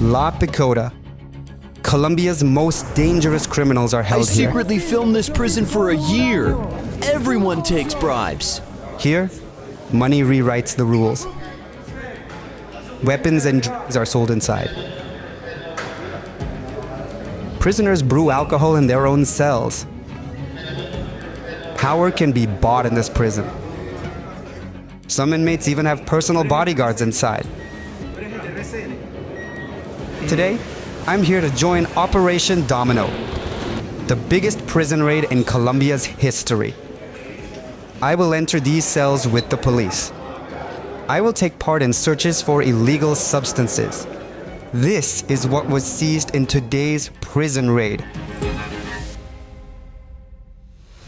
La Picota. Colombia's most dangerous criminals are held here. I secretly filmed this prison for a year. Everyone takes bribes. Here, money rewrites the rules. Weapons and drugs are sold inside. Prisoners brew alcohol in their own cells. Power can be bought in this prison. Some inmates even have personal bodyguards inside. Today, I'm here to join Operation Domino, the biggest prison raid in Colombia's history. I will enter these cells with the police. I will take part in searches for illegal substances. This is what was seized in today's prison raid.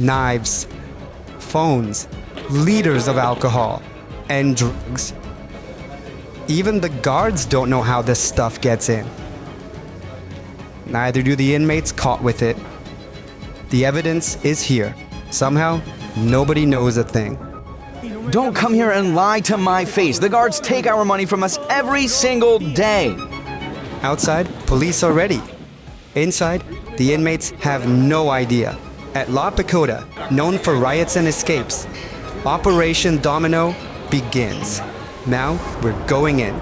Knives, phones, liters of alcohol, and drugs. Even the guards don't know how this stuff gets in. Neither do the inmates caught with it. The evidence is here. Somehow, nobody knows a thing. Don't come here and lie to my face. The guards take our money from us every single day. Outside, police are ready. Inside, the inmates have no idea. At La Picota, known for riots and escapes, Operation Domino begins. Now, we're going in.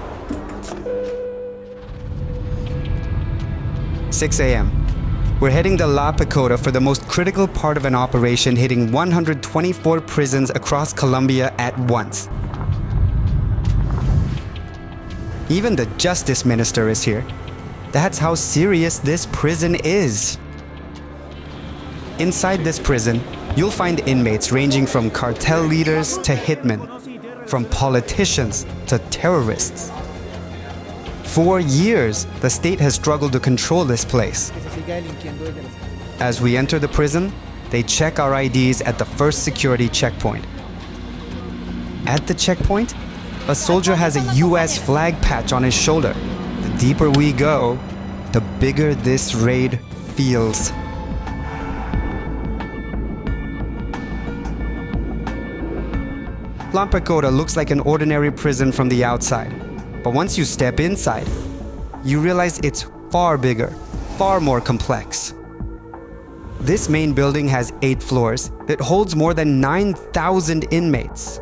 6 a.m. We're heading to La Picota for the most critical part of an operation hitting 124 prisons across Colombia at once. Even the justice minister is here. That's how serious this prison is. Inside this prison, you'll find inmates ranging from cartel leaders to hitmen, from politicians to terrorists. For years, the state has struggled to control this place. As we enter the prison, they check our IDs at the first security checkpoint. At the checkpoint, a soldier has a US flag patch on his shoulder. The deeper we go, the bigger this raid feels. La Picota looks like an ordinary prison from the outside. But once you step inside, you realize it's far bigger, far more complex. This main building has 8 floors. It holds more than 9,000 inmates,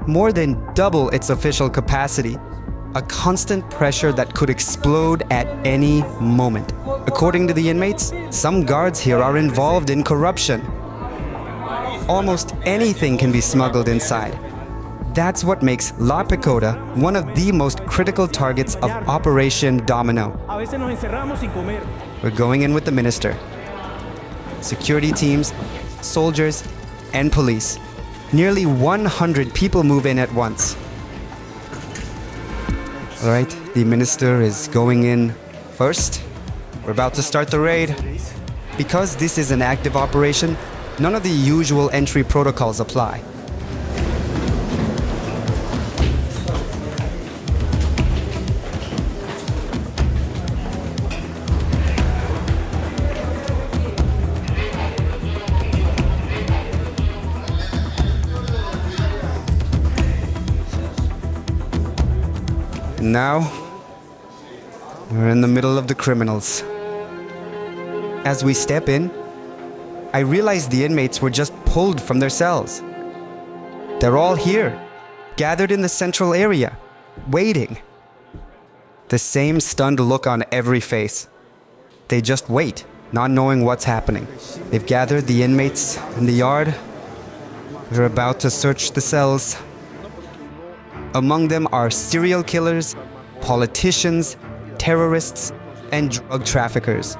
more than double its official capacity, a constant pressure that could explode at any moment. According to the inmates, some guards here are involved in corruption. Almost anything can be smuggled inside. That's what makes La Picota one of the most critical targets of Operation Domino. We're going in with the minister, security teams, soldiers, and police. Nearly 100 people move in at once. All right, the minister is going in first. We're about to start the raid. Because this is an active operation, none of the usual entry protocols apply. Now, we're in the middle of the criminals. As we step in, I realize the inmates were just pulled from their cells. They're all here, gathered in the central area, waiting. The same stunned look on every face. They just wait, not knowing what's happening. They've gathered the inmates in the yard. They're about to search the cells. Among them are serial killers, politicians, terrorists, and drug traffickers.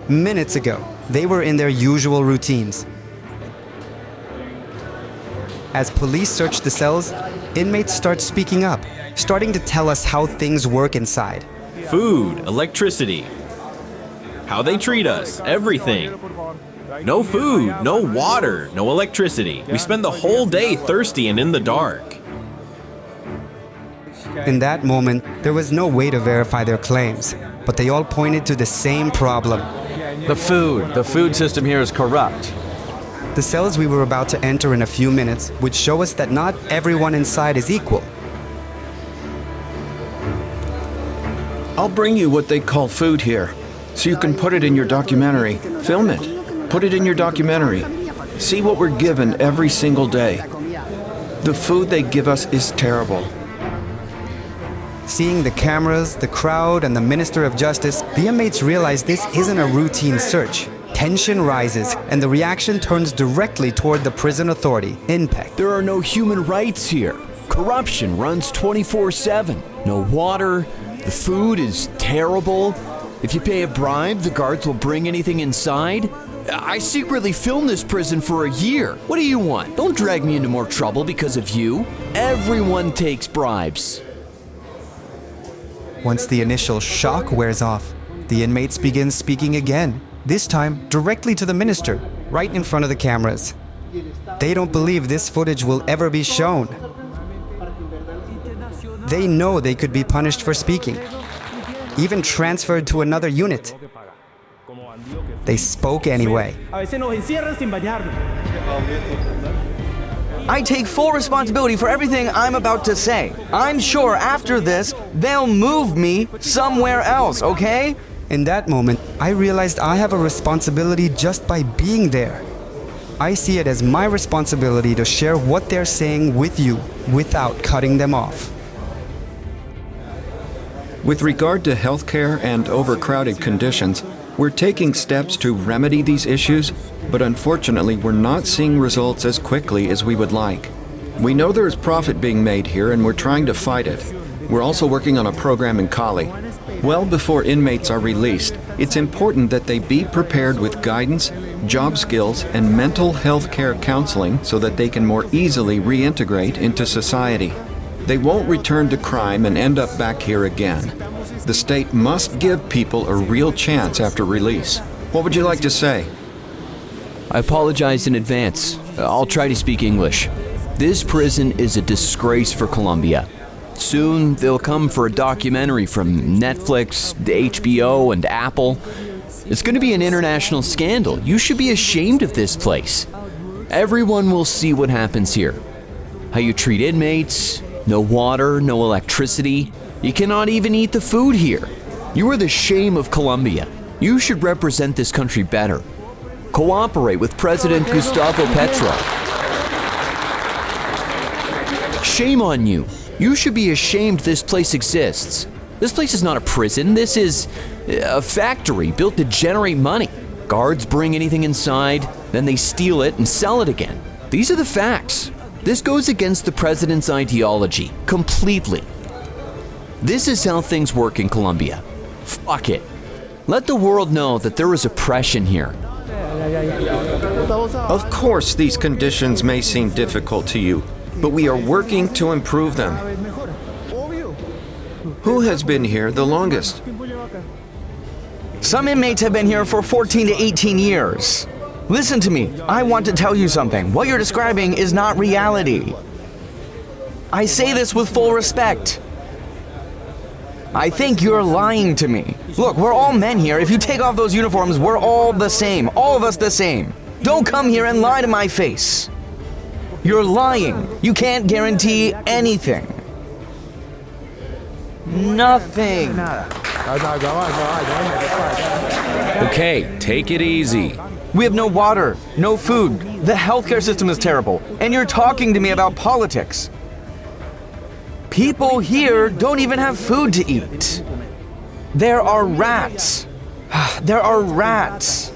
Minutes ago, they were in their usual routines. As police search the cells, inmates start speaking up, starting to tell us how things work inside. Food, electricity, how they treat us, everything. No food, no water, no electricity. We spend the whole day thirsty and in the dark. In that moment, there was no way to verify their claims, but they all pointed to the same problem. The food system here is corrupt. The cells we were about to enter in a few minutes would show us that not everyone inside is equal. I'll bring you what they call food here, so you can put it in your documentary. Film it. Put it in your documentary. See what we're given every single day. The food they give us is terrible. Seeing the cameras, the crowd, and the Minister of Justice, the inmates realize this isn't a routine search. Tension rises, and the reaction turns directly toward the prison authority, INPEC. There are no human rights here. Corruption runs 24/7. No water. The food is terrible. If you pay a bribe, the guards will bring anything inside. I secretly filmed this prison for a year. What do you want? Don't drag me into more trouble because of you. Everyone takes bribes. Once the initial shock wears off, the inmates begin speaking again, this time directly to the minister, right in front of the cameras. They don't believe this footage will ever be shown. They know they could be punished for speaking, even transferred to another unit. They spoke anyway. I take full responsibility for everything I'm about to say. I'm sure after this, they'll move me somewhere else, okay? In that moment, I realized I have a responsibility just by being there. I see it as my responsibility to share what they're saying with you without cutting them off. With regard to healthcare and overcrowded conditions, we're taking steps to remedy these issues, but unfortunately we're not seeing results as quickly as we would like. We know there's profit being made here and we're trying to fight it. We're also working on a program in Cali. Well before inmates are released, it's important that they be prepared with guidance, job skills, and mental health care counseling so that they can more easily reintegrate into society. They won't return to crime and end up back here again. The state must give people a real chance after release. What would you like to say? I apologize in advance. I'll try to speak English. This prison is a disgrace for Colombia. Soon they'll come for a documentary from Netflix, HBO, and Apple. It's going to be an international scandal. You should be ashamed of this place. Everyone will see what happens here. How you treat inmates, no water, no electricity. You cannot even eat the food here. You are the shame of Colombia. You should represent this country better. Cooperate with President Gustavo Petro. Shame on you. You should be ashamed this place exists. This place is not a prison. This is a factory built to generate money. Guards bring anything inside, then they steal it and sell it again. These are the facts. This goes against the president's ideology completely. This is how things work in Colombia. Fuck it. Let the world know that there is oppression here. Of course these conditions may seem difficult to you, but we are working to improve them. Who has been here the longest? Some inmates have been here for 14 to 18 years. Listen to me. I want to tell you something. What you're describing is not reality. I say this with full respect. I think you're lying to me. Look, we're all men here. If you take off those uniforms, we're all the same. All of us the same. Don't come here and lie to my face. You're lying. You can't guarantee anything. Nothing. Okay, take it easy. We have no water, no food. The healthcare system is terrible. And you're talking to me about politics. People here don't even have food to eat. There are rats. There are rats.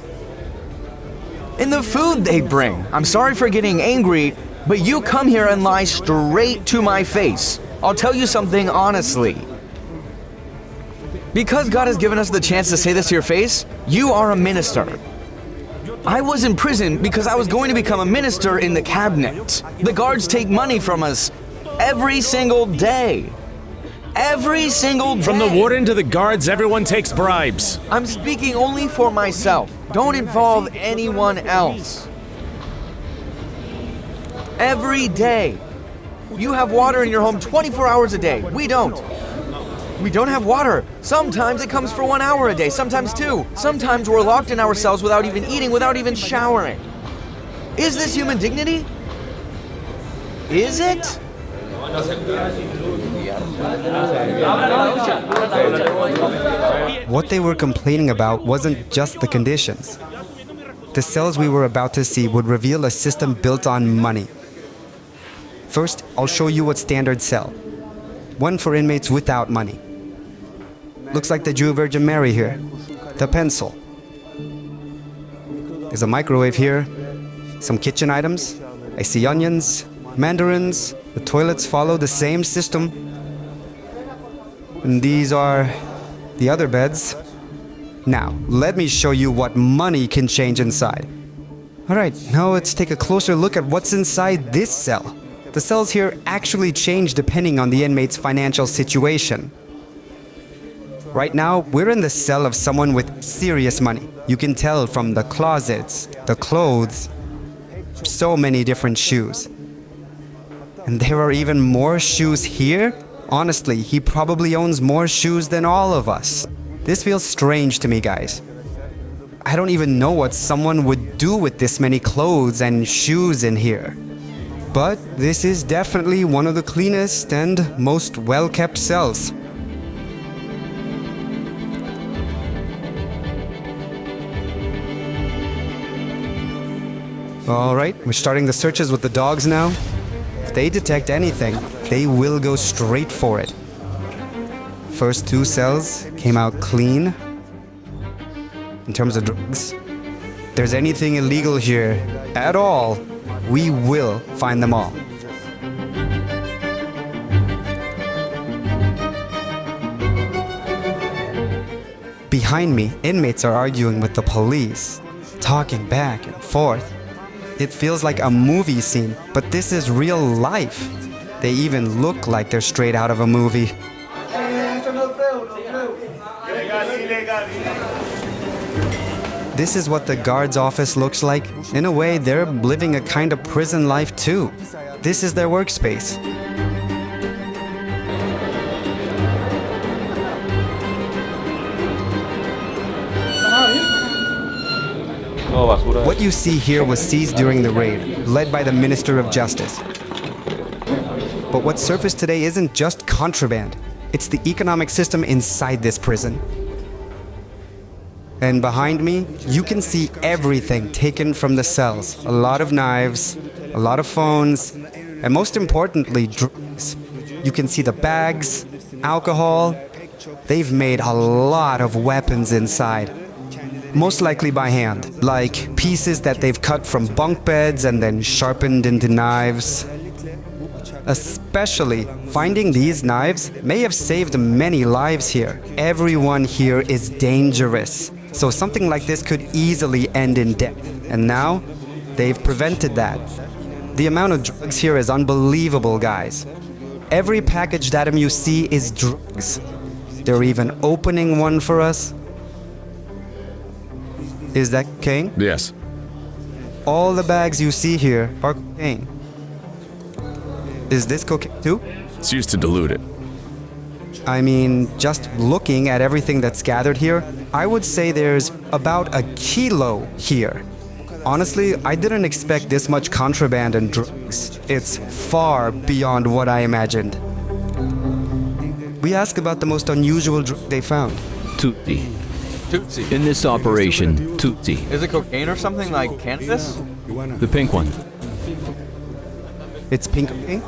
In the food they bring. I'm sorry for getting angry, but you come here and lie straight to my face. I'll tell you something honestly. Because God has given us the chance to say this to your face, you are a minister. I was in prison because I was going to become a minister in the cabinet. The guards take money from us every single day. Every single day. From the warden to the guards, everyone takes bribes. I'm speaking only for myself. Don't involve anyone else. Every day. You have water in your home 24 hours a day. We don't. We don't have water. Sometimes it comes for 1 hour a day, sometimes 2. Sometimes we're locked in our cells without even eating, without even showering. Is this human dignity? Is it? What they were complaining about wasn't just the conditions. The cells we were about to see would reveal a system built on money. First, I'll show you what's standard cell. One for inmates without money. Looks like the Jew Virgin Mary here. The pencil. There's a microwave here. Some kitchen items. I see onions, mandarins. The toilets follow the same system. And these are the other beds. Now, let me show you what money can change inside. Alright, now let's take a closer look at what's inside this cell. The cells here actually change depending on the inmate's financial situation. Right now, we're in the cell of someone with serious money. You can tell from the closets, the clothes, so many different shoes. And there are even more shoes here? Honestly, he probably owns more shoes than all of us. This feels strange to me, guys. I don't even know what someone would do with this many clothes and shoes in here. But this is definitely one of the cleanest and most well-kept cells. Alright, we're starting the searches with the dogs now. If they detect anything, they will go straight for it. First two cells came out clean. In terms of drugs, if there's anything illegal here at all, we will find them all. Behind me, inmates are arguing with the police, talking back and forth. It feels like a movie scene, but this is real life. They even look like they're straight out of a movie. This is what the guard's office looks like. In a way, they're living a kind of prison life too. This is their workspace. What you see here was seized during the raid, led by the Minister of Justice. But what surfaced today isn't just contraband. It's the economic system inside this prison. And behind me, you can see everything taken from the cells. A lot of knives, a lot of phones, and most importantly, drugs. You can see the bags, alcohol. They've made a lot of weapons inside. Most likely by hand, like pieces that they've cut from bunk beds and then sharpened into knives. Especially, finding these knives may have saved many lives here. Everyone here is dangerous. So something like this could easily end in death. And now, they've prevented that. The amount of drugs here is unbelievable, guys. Every packaged item you see is drugs. They're even opening one for us. Is that cocaine? Yes. All the bags you see here are cocaine. Is this cocaine too? It's used to dilute it. I mean, just looking at everything that's gathered here, I would say there's about a kilo here. Honestly, I didn't expect this much contraband and drugs. It's far beyond what I imagined. We asked about the most unusual drug they found. Tutti. Tootsie. In this operation, Tutti. Is it cocaine or something like cannabis? The pink one. It's pink cocaine?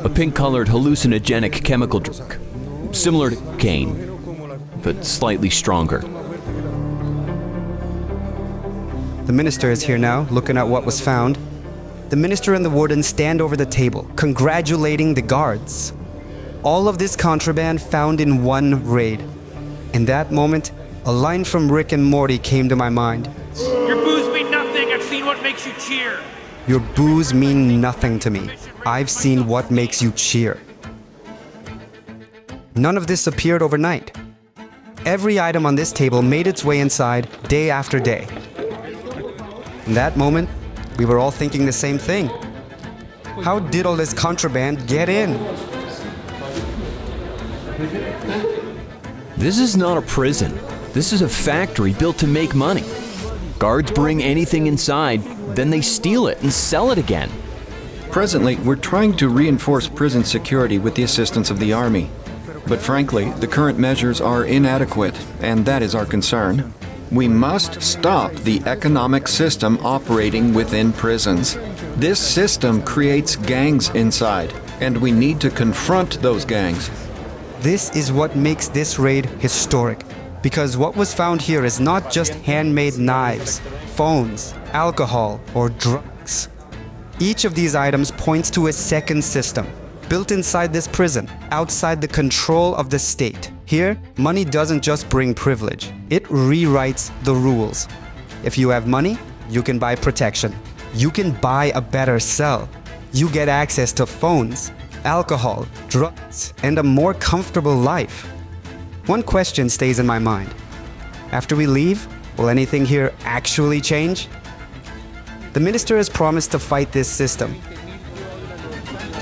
A pink-colored hallucinogenic chemical drug. Similar to cocaine, but slightly stronger. The minister is here now, looking at what was found. The minister and the warden stand over the table, congratulating the guards. All of this contraband found in one raid. In that moment, a line from Rick and Morty came to my mind. Your booze mean nothing. I've seen what makes you cheer. Your booze mean nothing to me. I've seen what makes you cheer. None of this appeared overnight. Every item on this table made its way inside day after day. In that moment, we were all thinking the same thing. How did all this contraband get in? This is not a prison. This is a factory built to make money. Guards bring anything inside, then they steal it and sell it again. Presently, we're trying to reinforce prison security with the assistance of the Army. But frankly, the current measures are inadequate, and that is our concern. We must stop the economic system operating within prisons. This system creates gangs inside, and we need to confront those gangs. This is what makes this raid historic, because what was found here is not just handmade knives, phones, alcohol, or drugs. Each of these items points to a second system, built inside this prison, outside the control of the state. Here, money doesn't just bring privilege, it rewrites the rules. If you have money, you can buy protection. You can buy a better cell. You get access to phones, alcohol, drugs, and a more comfortable life. One question stays in my mind. After we leave, will anything here actually change? The minister has promised to fight this system.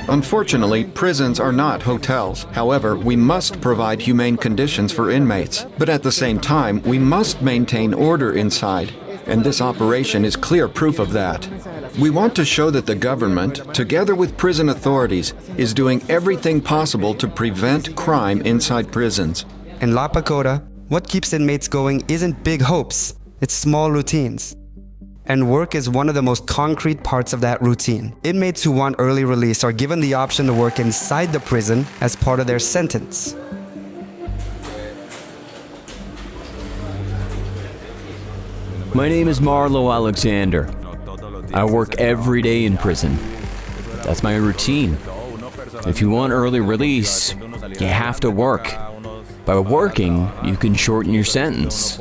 Unfortunately, prisons are not hotels. However, we must provide humane conditions for inmates. But at the same time, we must maintain order inside. And this operation is clear proof of that. We want to show that the government, together with prison authorities, is doing everything possible to prevent crime inside prisons. In La Picota, what keeps inmates going isn't big hopes, it's small routines. And work is one of the most concrete parts of that routine. Inmates who want early release are given the option to work inside the prison as part of their sentence. My name is Marlo Alexander. I work every day in prison. That's my routine. If you want early release, you have to work. By working, you can shorten your sentence.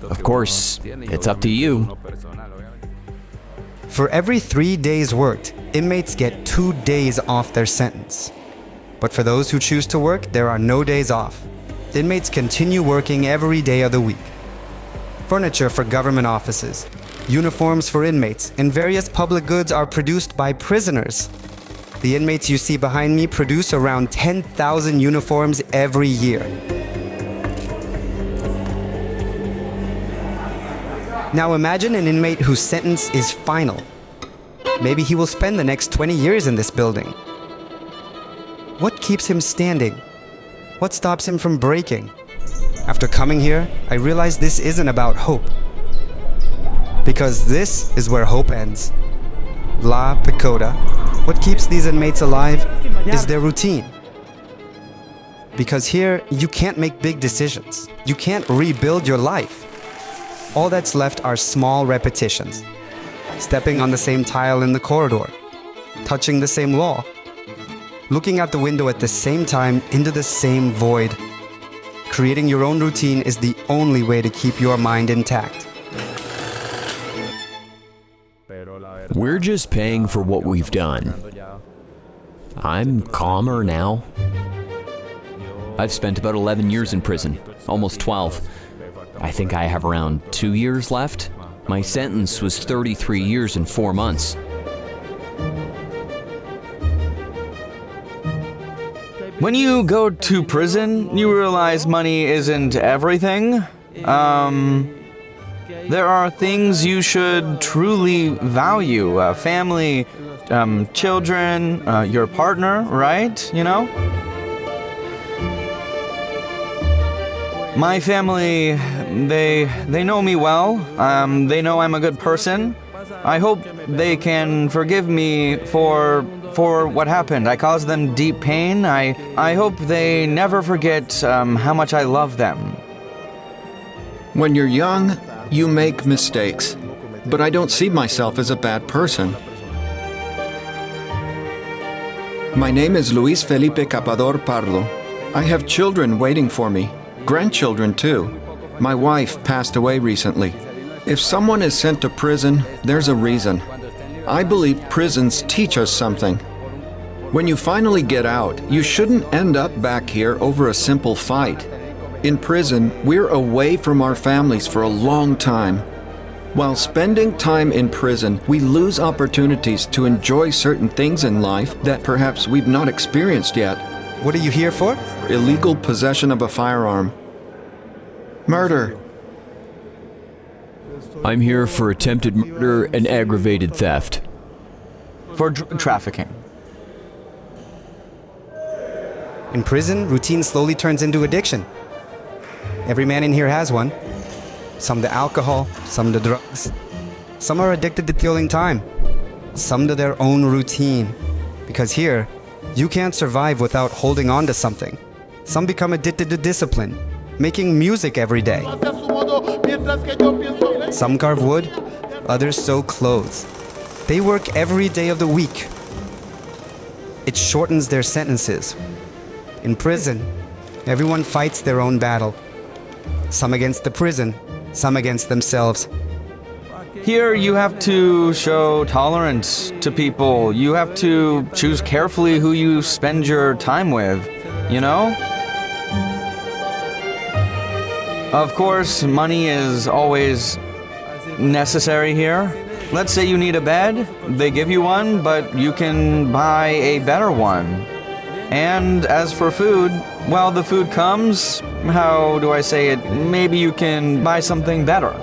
Of course, it's up to you. For every 3 days worked, inmates get 2 days off their sentence. But for those who choose to work, there are no days off. Inmates continue working every day of the week. Furniture for government offices, uniforms for inmates, and various public goods are produced by prisoners. The inmates you see behind me produce around 10,000 uniforms every year. Now imagine an inmate whose sentence is final. Maybe he will spend the next 20 years in this building. What keeps him standing? What stops him from breaking? After coming here, I realized this isn't about hope. Because this is where hope ends. La Picota. What keeps these inmates alive is their routine. Because here, you can't make big decisions. You can't rebuild your life. All that's left are small repetitions. Stepping on the same tile in the corridor. Touching the same wall. Looking out the window at the same time into the same void. Creating your own routine is the only way to keep your mind intact. We're just paying for what we've done. I'm calmer now. I've spent about 11 years in prison, almost 12. I think I have around 2 years left. My sentence was 33 years and 4 months. When you go to prison, you realize money isn't everything. There are things you should truly value. Family, children, your partner, right? You know? My family, they know me well. They know I'm a good person. I hope they can forgive me for what happened. I caused them deep pain. I hope they never forget how much I love them. When you're young, you make mistakes, but I don't see myself as a bad person. My name is Luis Felipe Capador Pardo. I have children waiting for me, grandchildren too. My wife passed away recently. If someone is sent to prison, there's a reason. I believe prisons teach us something. When you finally get out, you shouldn't end up back here over a simple fight. In prison, we're away from our families for a long time. While spending time in prison, we lose opportunities to enjoy certain things in life that perhaps we've not experienced yet. What are you here for? Illegal possession of a firearm. Murder. I'm here for attempted murder and aggravated theft. for trafficking. In prison, routine slowly turns into addiction. Every man in here has one. Some to alcohol, some to drugs. Some are addicted to killing time. Some to their own routine. Because here, you can't survive without holding on to something. Some become addicted to discipline, making music every day. Some carve wood, others sew clothes. They work every day of the week. It shortens their sentences. In prison, everyone fights their own battle. Some against the prison, some against themselves. Here, you have to show tolerance to people. You have to choose carefully who you spend your time with, you know? Of course, money is always necessary here. Let's say you need a bed, they give you one, but you can buy a better one. And as for food, well, the food comes, how do I say it, maybe you can buy something better.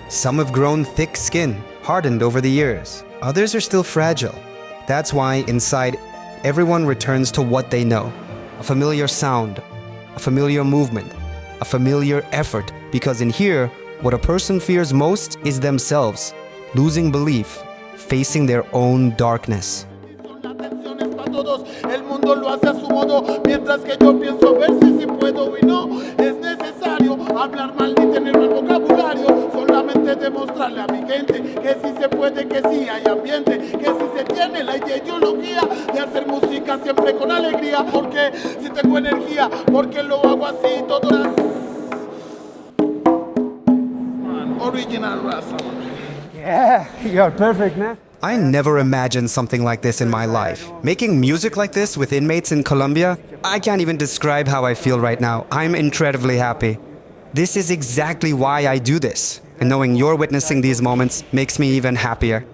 Some have grown thick skin, hardened over the years. Others are still fragile. That's why inside, everyone returns to what they know. A familiar sound, a familiar movement, a familiar effort. Because in here, what a person fears most is themselves, losing belief, facing their own darkness. El mundo lo hace a su modo, mientras que yo pienso ver si puedo y no es necesario hablar mal ni tener mal vocabulario, solamente demostrarle a mi gente que sí se puede, que sí hay ambiente, que sí se tiene la ideología de hacer música siempre con alegría, porque si tengo energía, porque lo hago así, todo es original raza. Yeah, you're perfect, man. I never imagined something like this in my life. Making music like this with inmates in Colombia, I can't even describe how I feel right now. I'm incredibly happy. This is exactly why I do this. And knowing you're witnessing these moments makes me even happier.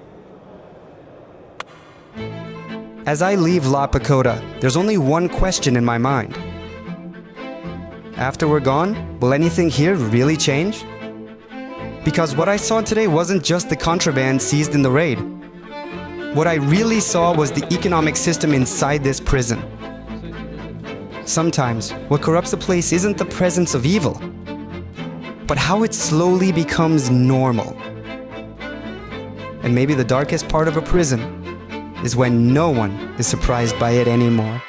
As I leave La Picota, there's only one question in my mind. After we're gone, will anything here really change? Because what I saw today wasn't just the contraband seized in the raid. What I really saw was the economic system inside this prison. Sometimes, what corrupts a place isn't the presence of evil, but how it slowly becomes normal. And maybe the darkest part of a prison is when no one is surprised by it anymore.